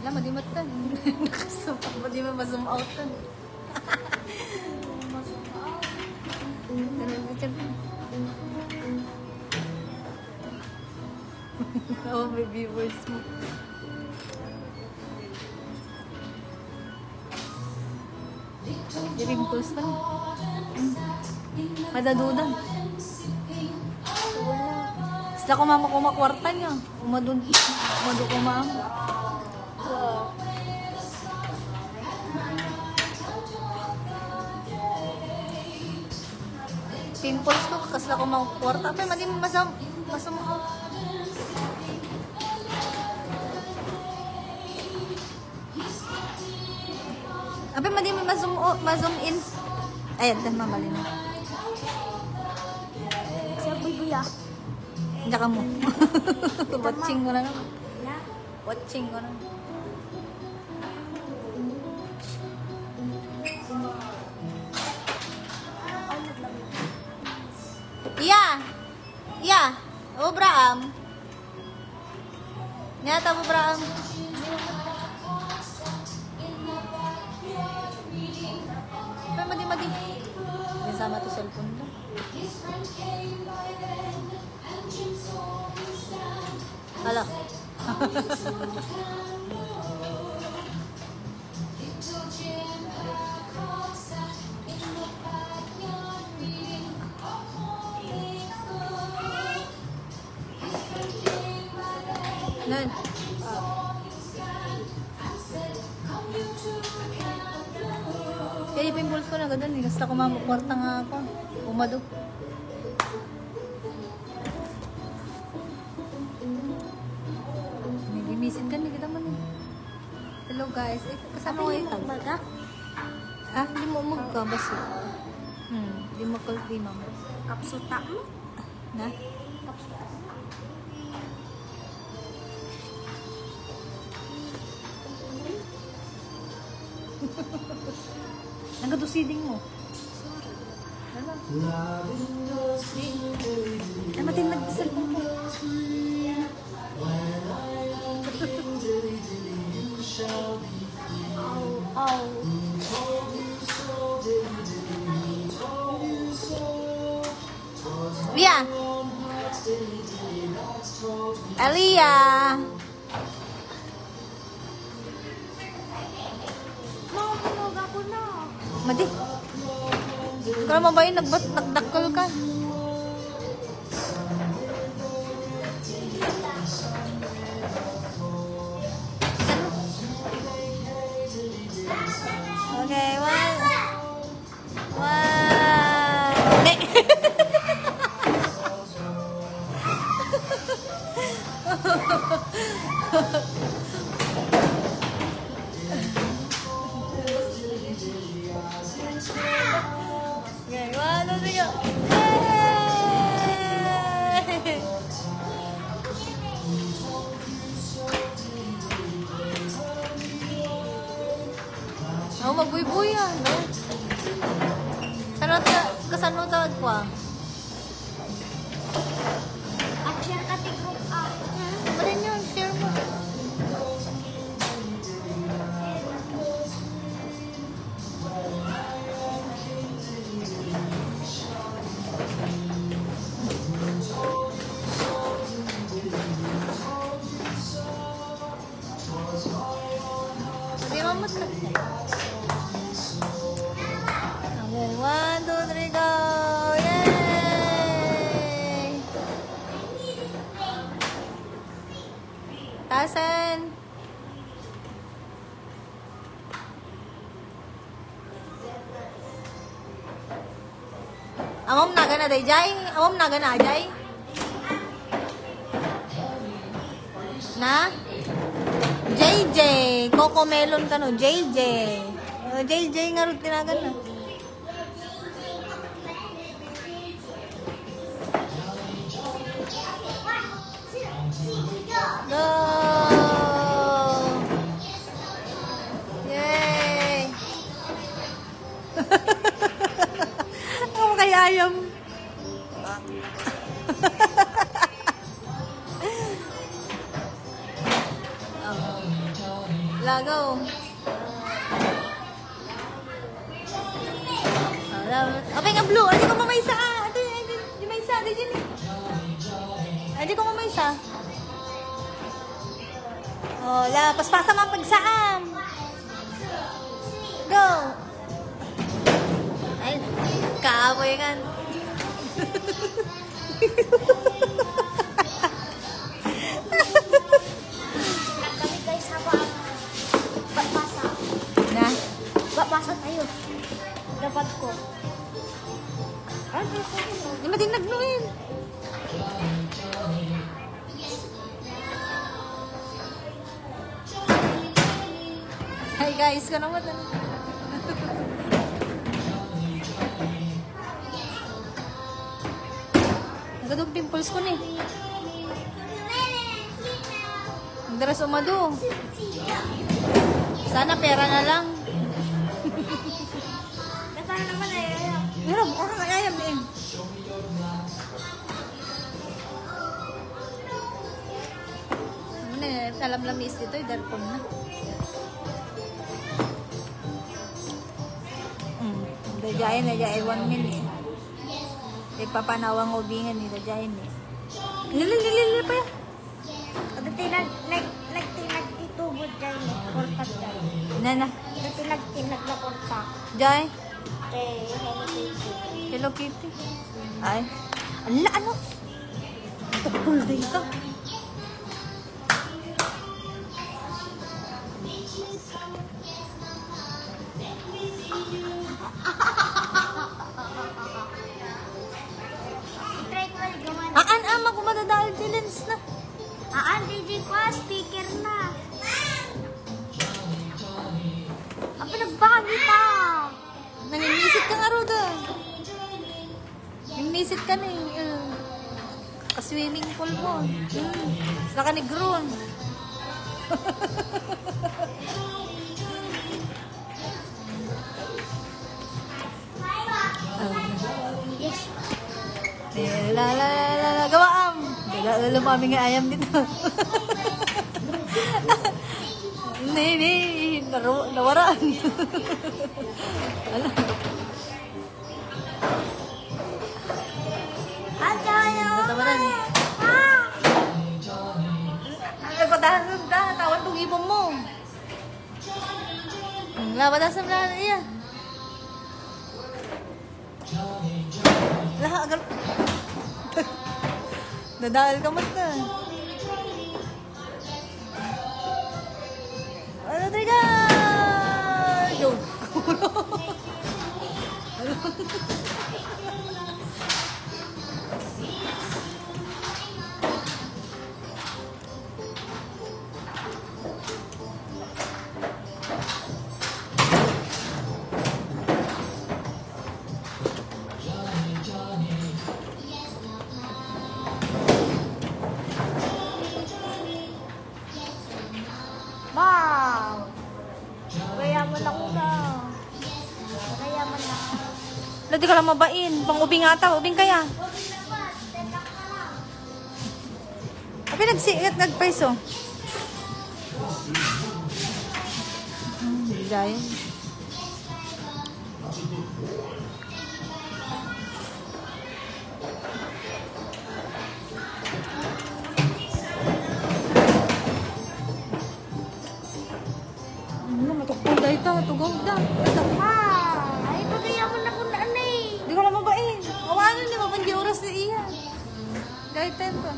Wala, madimutan. Madi mo ma-zoom out tan. Ma-zoom out. Ganun na siya. Oo, may viewers mo. Di pimples ka. Madadudan. Sila ko mama kumakwarta niya. Umado ko mama. Wow. Pimples ko kasi ako makakwarta. Pero madi masama. Apa madi ma-zoom in. Ayan, dan mamali na. Siya buy-buy ah. Hindi ka mo. Watching ko na naman. Na? Watching ko na. Iya. Iya. Oh, Braam. Nyata po, Braam. Pero madi. Yan sama to cellphone na. Hala. Nun. Kaya yung pimples ko na ganun eh. Basta kumamukwarta nga ako. Umado. May gimisin ka, hindi kita man eh. Hello guys. Eh, kasama ko yung tag. Baga? Ah, hindi mo umag ka. Basta. Hindi mo kalti mama. Kapsuta mo? Na? Kapsuta. Nagadusiding mo. Ano? Ay, matin nag-cellphone ko. Ow. Lia! Alia! Makukulog ako na. Madi. Kala mo ba yun? Nagdakkel ka? Okay, one. Okay, one, two, three, go. Yay! Ako magbuy-buy yan, no? Saan mo tawag ko ah? At share ka group ah. Ba rin yun? Share mo. Hindi mamot na. Okay, 1, 2, 3, go! Yay! Tasan! Amom na gana day jay? Amom na gana jay? Na? JJ, Coco Melon ka no, JJ. JJ nga rin tinagan na. Go! Yay! Ako kaya ayam. Lagaw. Okay nga blue. Adi ko mamaysa. Adi maysa. Adi dyan eh. Adi ko mamaysa. Oh, la. Paspasa man pagsaam. Go. Ay, kaapoy kan. Kami guys sa basa. Na? Basa tayo. Dapat ko. Hindi mo tinagnuin. Hi guys, ka naman. Gadog pimples ko ni. Ang daras umado. Sana pera na lang. Nasaan naman eh. Meron, orang ayam eh. Ano eh, alam lamis dito, darpon na. Dajayan, 1 minute. Ipapanawang ubingan ni dajayan eh. Lilililil pa yan. Ada tinag itubod dyan. Korta dyan. Nana, Ada tinag na korta. Jai, Hello Kitty. Hello Kitty. Ay, ala ano? Tukul dito. I-try ko ulit gumawa. Ama ko madadahal si lens na. DJ ko, speaker na. Ang pinagbagi pa. Naninisit ka nga Roda. Naninisit ka na eh. Ka-swimming pool mo. Saka ni Gron. Yes. Gawaam. Lumami nga ayam dito. Nawaraan. Ala. Tatawaran eh. Nagpatahan na, tawan itong ibong mo. Labadasan na niya. Laha, agal. Dadahal ka mat na. Ano tayo? Joke. Mom! Kayaman ako na. Kayaman na. Lati ka lang mabain. Pang-ubing ata. Ubing kaya. Abi nagsigat nagpreso. Dahil. Matukpong dahil ito. Tugong da. Ma! Ay, pagayaman ako na eh. Di ko lang mabain. Awanan ni mapandi oras na iya. Dahil tempo.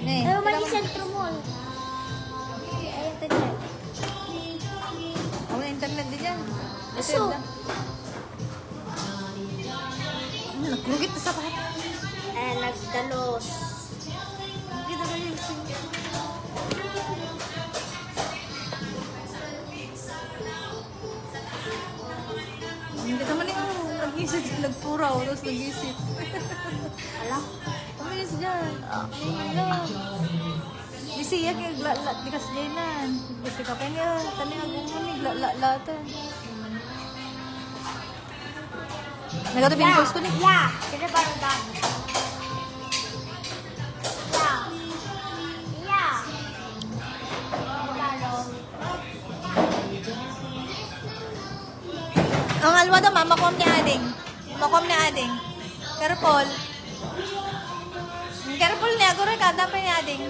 Ne. Ay, mali sentro mall. Ay, internet. Ako na internet din yan. Aso. Naglugit na sa pahat. Eh, nagdalos. Hindi na yung single. Hindi naman yung nag-isip. Nagpuraw. Tapos nag-isip. Ala? Tumis dyan. Wala. Di siya kaya lat di kas dyanan. Kasi ka pa nga. Tani nga gumunig. Latan. Nagatubing post ko ni. Yeah. Sino ba rin ka? Yeah. Yeah. wado ma, makuam ni ading. Makuam ni ading. Careful. Careful niya, guro kada pa ni ading.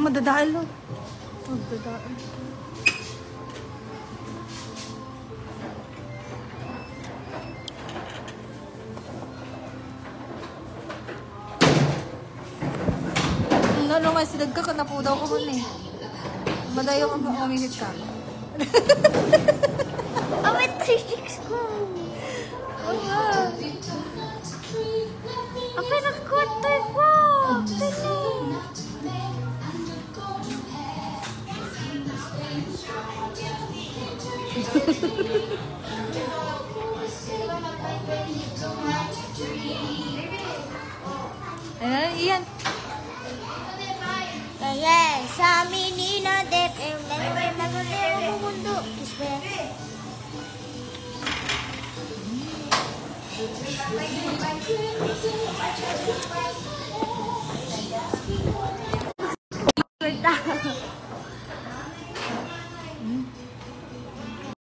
Madadalo. Madadalo. Ano nga silag ka, napudaw ko man eh. Madayo ka pa, uminit ka. Awit 3-6 ko. Apa nakutay ko? Ayan, iyan. Kaya sa menina dep may magulero mo mundo. Ispe.